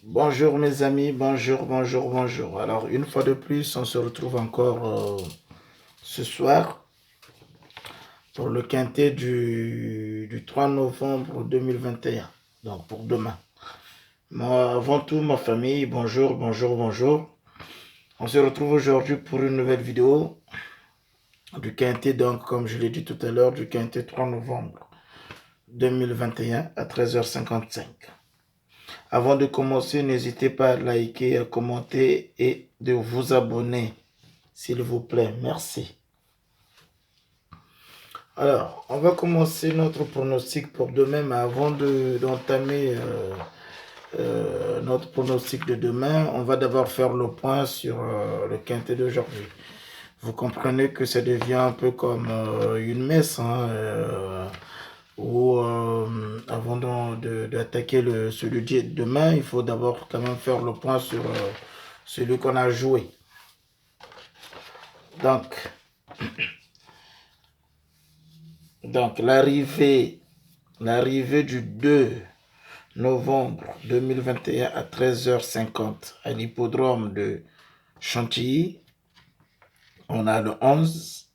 Bonjour mes amis, bonjour. Alors une fois de plus, on se retrouve encore ce soir pour le quintet du 3 novembre 2021, donc pour demain. Moi, avant tout, ma famille, bonjour. On se retrouve aujourd'hui pour une nouvelle vidéo du quintet, donc comme je l'ai dit tout à l'heure, du quintet 3 novembre 2021 à 13h55. Avant de commencer, n'hésitez pas à liker, à commenter et de vous abonner, s'il vous plaît. Merci. Alors, on va commencer notre pronostic pour demain, mais avant d'entamer notre pronostic de demain, on va d'abord faire le point sur le quintet d'aujourd'hui. Vous comprenez que ça devient un peu comme une messe, où avant d'attaquer celui de demain, il faut d'abord quand même faire le point sur celui qu'on a joué. Donc l'arrivée du 2 novembre 2021 à 13h50 à l'hippodrome de Chantilly, on a le 11,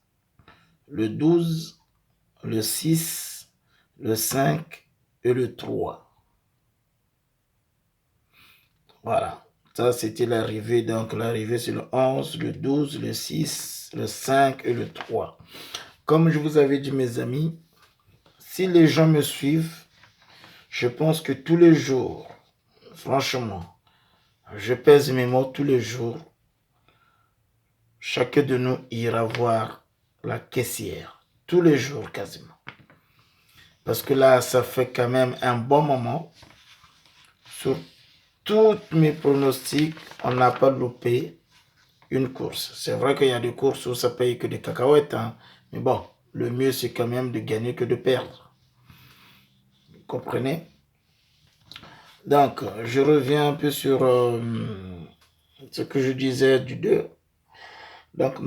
le 12, le 6, le 5 et le 3. Voilà, ça c'était l'arrivée. Donc l'arrivée c'est le 11, le 12, le 6, le 5 et le 3. Comme je vous avais dit mes amis, si les gens me suivent, je pense que tous les jours, franchement, je pèse mes mots tous les jours, chacun de nous ira voir la caissière, tous les jours quasiment. Parce que là, ça fait quand même un bon moment. Sur tous mes pronostics, on n'a pas loupé une course. C'est vrai qu'il y a des courses où ça paye que des cacahuètes, mais bon, le mieux c'est quand même de gagner que de perdre. Vous comprenez? Donc, je reviens un peu sur ce que je disais du 2. Donc,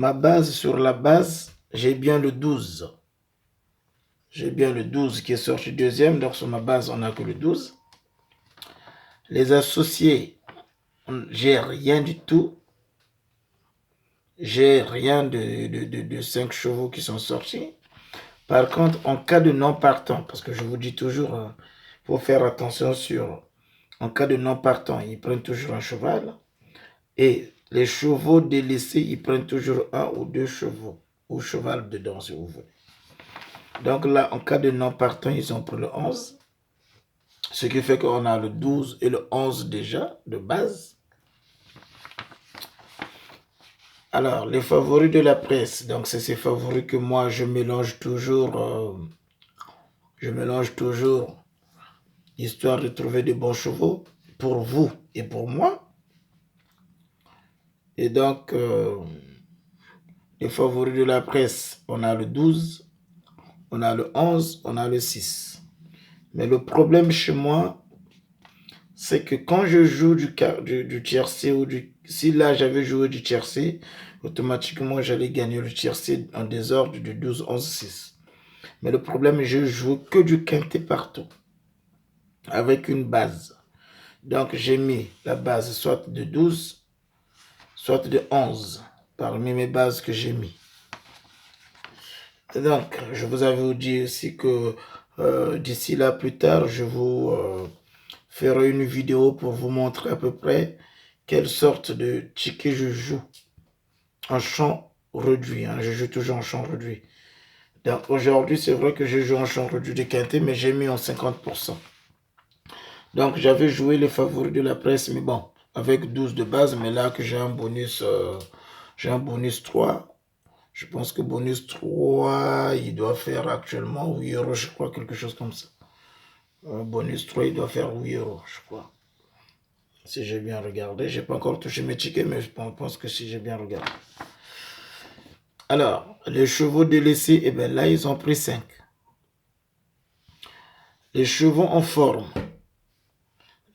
sur la base, j'ai bien le 12. J'ai bien le 12 qui est sorti deuxième. Donc, sur ma base, on n'a que le 12. Les associés, j'ai rien du tout. J'ai rien de 5 chevaux qui sont sortis. Par contre, en cas de non partant, parce que je vous dis toujours, il faut faire attention en cas de non partant, ils prennent toujours un cheval. Et les chevaux délaissés, ils prennent toujours un ou deux chevaux, ou cheval dedans, si vous voulez. Donc là, en cas de non partant, ils ont pris le 11. Ce qui fait qu'on a le 12 et le 11 déjà, de base. Alors, les favoris de la presse. Donc, c'est ces favoris que moi, je mélange toujours, histoire de trouver de bons chevaux pour vous et pour moi. Et donc, les favoris de la presse, on a le 12, on a le 11, on a le 6. Mais le problème chez moi, c'est que quand je joue du tiercé si là j'avais joué du tiercé, automatiquement j'allais gagner le tiercé en désordre du 12, 11, 6. Mais le problème, je joue que du quintet partout, avec une base. Donc j'ai mis la base soit de 12, soit de 11, parmi mes bases que j'ai mis. Donc, je vous avais dit aussi que d'ici là, plus tard, je vous ferai une vidéo pour vous montrer à peu près quelle sorte de ticket je joue en champ réduit. Je joue toujours en champ réduit. Donc, aujourd'hui, c'est vrai que je joue en champ réduit de quintet, mais j'ai mis en 50%. Donc, j'avais joué les favoris de la presse, mais bon, avec 12 de base, mais là que j'ai un bonus 3. Je pense que bonus 3, il doit faire actuellement 8 euros, je crois, quelque chose comme ça. Bonus 3, il doit faire 8 euros, je crois. Si j'ai bien regardé. Je n'ai pas encore touché mes tickets, mais je pense que si j'ai bien regardé. Alors, les chevaux délaissés, eh bien là, ils ont pris 5. Les chevaux en forme.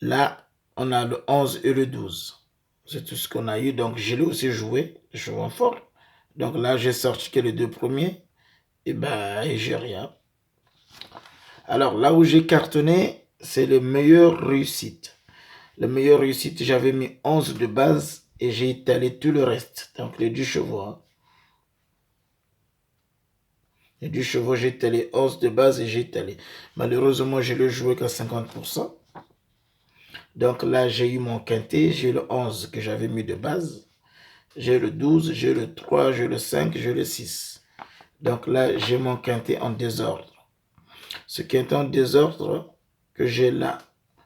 Là, on a le 11 et le 12. C'est tout ce qu'on a eu. Donc, je l'ai aussi joué, les chevaux en forme. Donc là, j'ai sorti que les 2 premiers. Et j'ai rien. Alors, là où j'ai cartonné, c'est les meilleures réussites. La meilleure réussite, j'avais mis 11 de base et j'ai étalé tout le reste. Donc les 10 chevaux. Hein. Les 10 chevaux, j'ai étalé 11 de base et j'ai étalé. Malheureusement, je l'ai joué qu'à 50%. Donc là, j'ai eu mon quintet, j'ai le 11 que j'avais mis de base. J'ai le 12, j'ai le 3, j'ai le 5, j'ai le 6. Donc là, j'ai mon quintet en désordre. Ce quintet en désordre que j'ai là,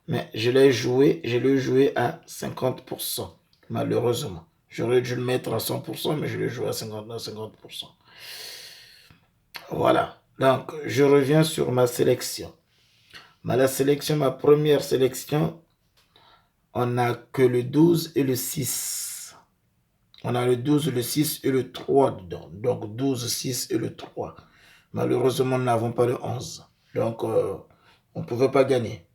mais je l'ai joué à 50%, malheureusement. J'aurais dû le mettre à 100%, mais je l'ai joué à 50%. Voilà. Donc, je reviens sur ma sélection. Ma première sélection, on n'a que le 12 et le 6. On a le 12, le 6 et le 3 dedans. Donc 12, 6 et le 3. Malheureusement, nous n'avons pas le 11. Donc, on ne pouvait pas gagner.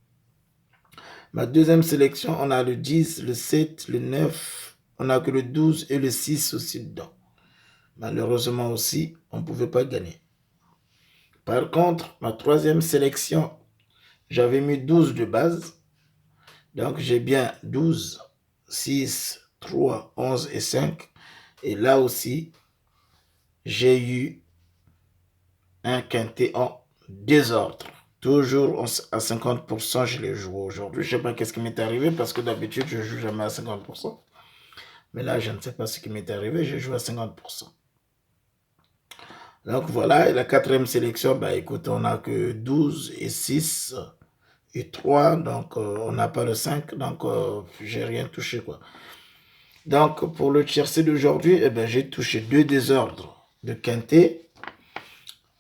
Ma deuxième sélection, on a le 10, le 7, le 9. On n'a que le 12 et le 6 aussi dedans. Malheureusement aussi, on ne pouvait pas gagner. Par contre, ma troisième sélection, j'avais mis 12 de base. Donc, j'ai bien 12, 6, 3, 11 et 5. Et là aussi, j'ai eu un quintet en désordre. Toujours à 50%, je l'ai joué aujourd'hui. Je ne sais pas qu'est-ce qui m'est arrivé parce que d'habitude, je ne joue jamais à 50%. Mais là, je ne sais pas ce qui m'est arrivé. Je joue à 50%. Donc voilà, et la quatrième sélection, bah écoute, on n'a que 12 et 6 et 3. Donc on n'a pas le 5. Donc j'ai rien touché quoi. Donc pour le tiercé d'aujourd'hui, eh ben, j'ai touché 2 désordres de quintet.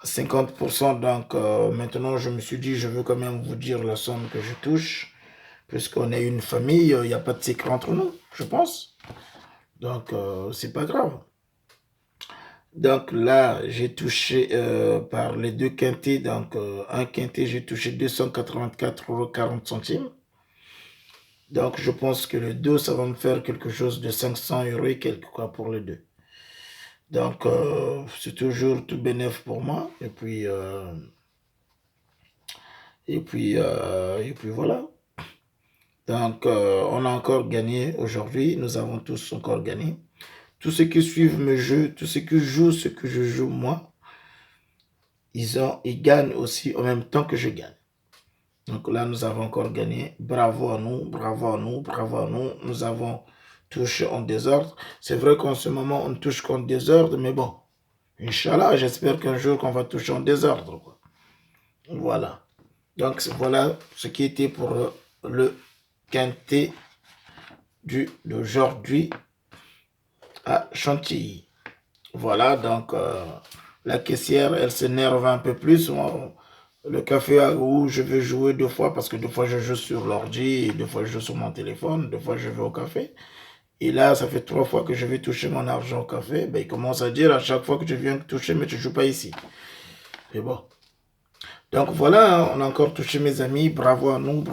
50%, donc maintenant je me suis dit, je veux quand même vous dire la somme que je touche, puisqu'on est une famille, il n'y a pas de secret entre nous, je pense. Donc c'est pas grave. Donc là, j'ai touché par les deux quintés, donc un quintet, j'ai touché 284,40 €. Donc je pense que le 2, ça va me faire quelque chose de 500 € et quelque quoi pour le 2. Donc c'est toujours tout bénéf pour moi. Et puis voilà. Donc, on a encore gagné aujourd'hui. Nous avons tous encore gagné. Tous ceux qui suivent mes jeux, tous ceux qui jouent ce que je joue moi, ils gagnent aussi en même temps que je gagne. Donc là, nous avons encore gagné. Bravo à nous, bravo à nous, bravo à nous. Nous avons touché en désordre. C'est vrai qu'en ce moment, on ne touche qu'en désordre, mais bon. Inch'Allah, j'espère qu'un jour qu'on va toucher en désordre. Quoi. Voilà. Donc voilà ce qui était pour le quintet d'aujourd'hui à Chantilly. Voilà, donc la caissière, elle s'énerve un peu plus. Le café où je vais jouer 2 fois, parce que 2 fois je joue sur l'ordi, 2 fois je joue sur mon téléphone, 2 fois je vais au café. Et là, ça fait 3 fois que je vais toucher mon argent au café. Ben, il commence à dire à chaque fois que tu viens toucher, mais tu ne joues pas ici. Mais bon. Donc voilà, on a encore touché mes amis. Bravo à nous.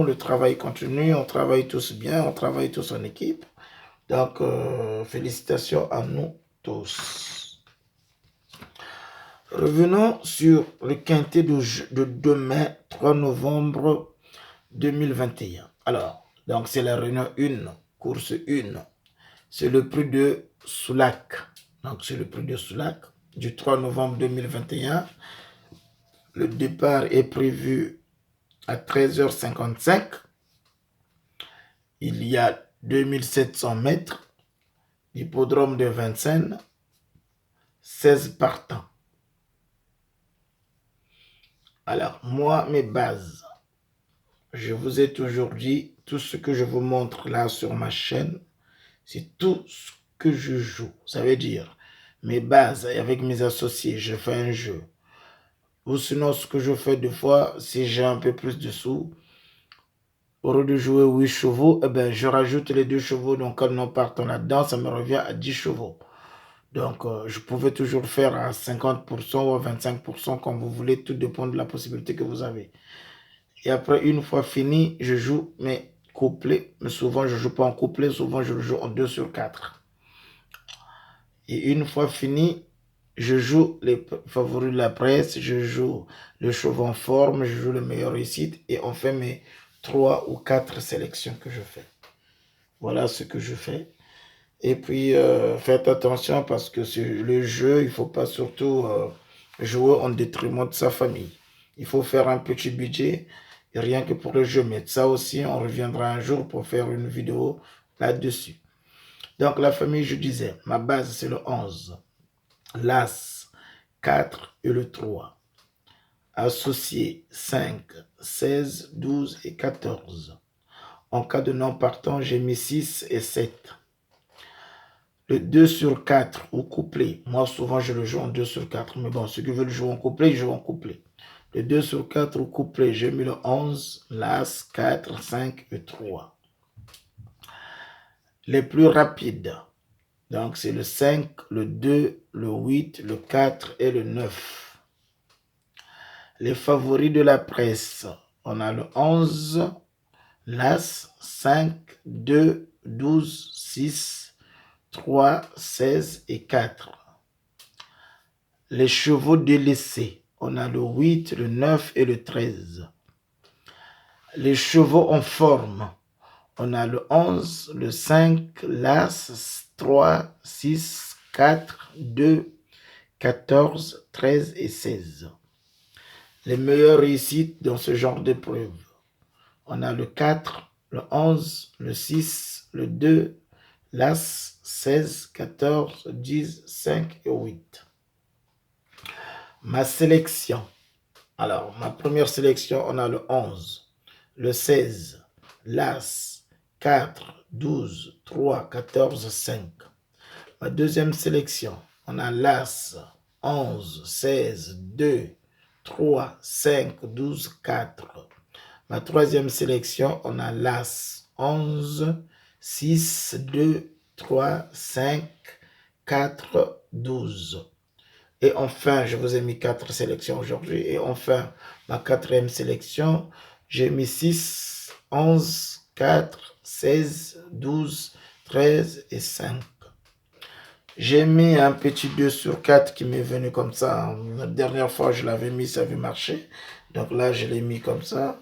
Le travail continue. On travaille tous bien. On travaille tous en équipe. Donc, félicitations à nous tous. Revenons sur le quintet de demain, 3 novembre 2021. Alors, donc c'est la réunion 1, course 1. C'est le prix de Soulac. Donc, c'est le prix de Soulac du 3 novembre 2021. Le départ est prévu à 13h55. Il y a 2700 mètres. Hippodrome de Vincennes. 16 partants. Alors, moi, mes bases. Je vous ai toujours dit, tout ce que je vous montre là sur ma chaîne, c'est tout ce que je joue. Ça veut dire, mes bases, avec mes associés, je fais un jeu. Ou sinon, ce que je fais des fois, si j'ai un peu plus de sous, au lieu de jouer 8 chevaux, eh ben, je rajoute les 2 chevaux. Donc, quand nous partons là-dedans, ça me revient à 10 chevaux. Donc, je pouvais toujours faire à 50% ou à 25%, comme vous voulez. Tout dépend de la possibilité que vous avez. Et après, une fois fini, je joue mes couplets. Mais souvent, je ne joue pas en couplet. Souvent, je le joue en 2 sur 4. Et une fois fini, je joue les favoris de la presse. Je joue le chevaux en forme. Je joue le meilleur réussite. Et on fait mes 3 ou 4 sélections que je fais. Voilà ce que je fais. Et puis, faites attention parce que sur le jeu, il ne faut pas surtout jouer en détriment de sa famille. Il faut faire un petit budget, rien que pour le jeu. Mais ça aussi, on reviendra un jour pour faire une vidéo là-dessus. Donc, la famille, je disais, ma base, c'est le 11. L'As, 4 et le 3. Associé, 5, 16, 12 et 14. En cas de non partant, j'ai mis 6 et 7. Le 2 sur 4 au couplet. Moi, souvent, je le joue en 2 sur 4. Mais bon, ceux qui veulent jouer en couplet, ils jouent en couplet. Le 2 sur 4 au couplet, j'ai mis le 11, l'As, 4, 5 et 3. Les plus rapides. Donc, c'est le 5, le 2, le 8, le 4 et le 9. Les favoris de la presse. On a le 11, l'As, 5, 2, 12, 6, 3, 16 et 4. Les chevaux délaissés. On a le 8, le 9 et le 13. Les chevaux en forme. On a le 11, le 5, l'As, 3, 6, 4, 2, 14, 13 et 16. Les meilleures réussites dans ce genre d'épreuve. On a le 4, le 11, le 6, le 2, l'As, 16, 14, 10, 5 et 8. Ma sélection. Alors, ma première sélection, on a le 11, le 16, l'As, 4, 12, 3, 14, 5. Ma deuxième sélection, on a l'As, 11, 16, 2, 3, 5, 12, 4. Ma troisième sélection, on a l'As, 11, 6, 2, 3, 5, 4, 12. Et enfin, je vous ai mis 4 sélections aujourd'hui. Et enfin, ma quatrième sélection, j'ai mis 6, 11, 4, 16, 12, 13 et 5. J'ai mis un petit 2 sur 4 qui m'est venu comme ça. La dernière fois, je l'avais mis, ça avait marché. Donc là, je l'ai mis comme ça.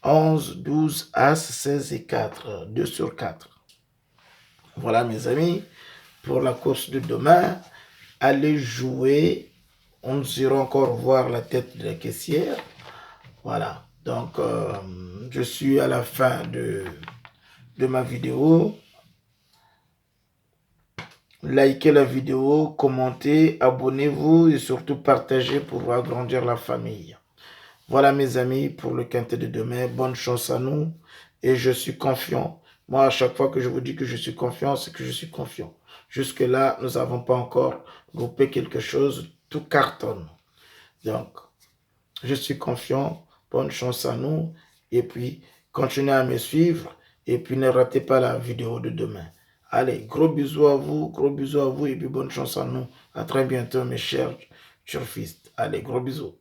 11, 12, As, 16 et 4. 2 sur 4. Voilà, mes amis, pour la course de demain. Allez jouer. On ira encore voir la tête de la caissière. Voilà. Donc, je suis à la fin de ma vidéo. Likez la vidéo, commentez, abonnez-vous et surtout partagez pour agrandir la famille. Voilà mes amis pour le quintet de demain. Bonne chance à nous et je suis confiant. Moi, à chaque fois que je vous dis que je suis confiant, c'est que je suis confiant. Jusque-là, nous n'avons pas encore groupé quelque chose. Tout cartonne. Donc, je suis confiant. Bonne chance à nous. Et puis, continuez à me suivre. Et puis, ne ratez pas la vidéo de demain. Allez, gros bisous à vous et puis bonne chance à nous. À très bientôt, mes chers turfistes. Allez, gros bisous.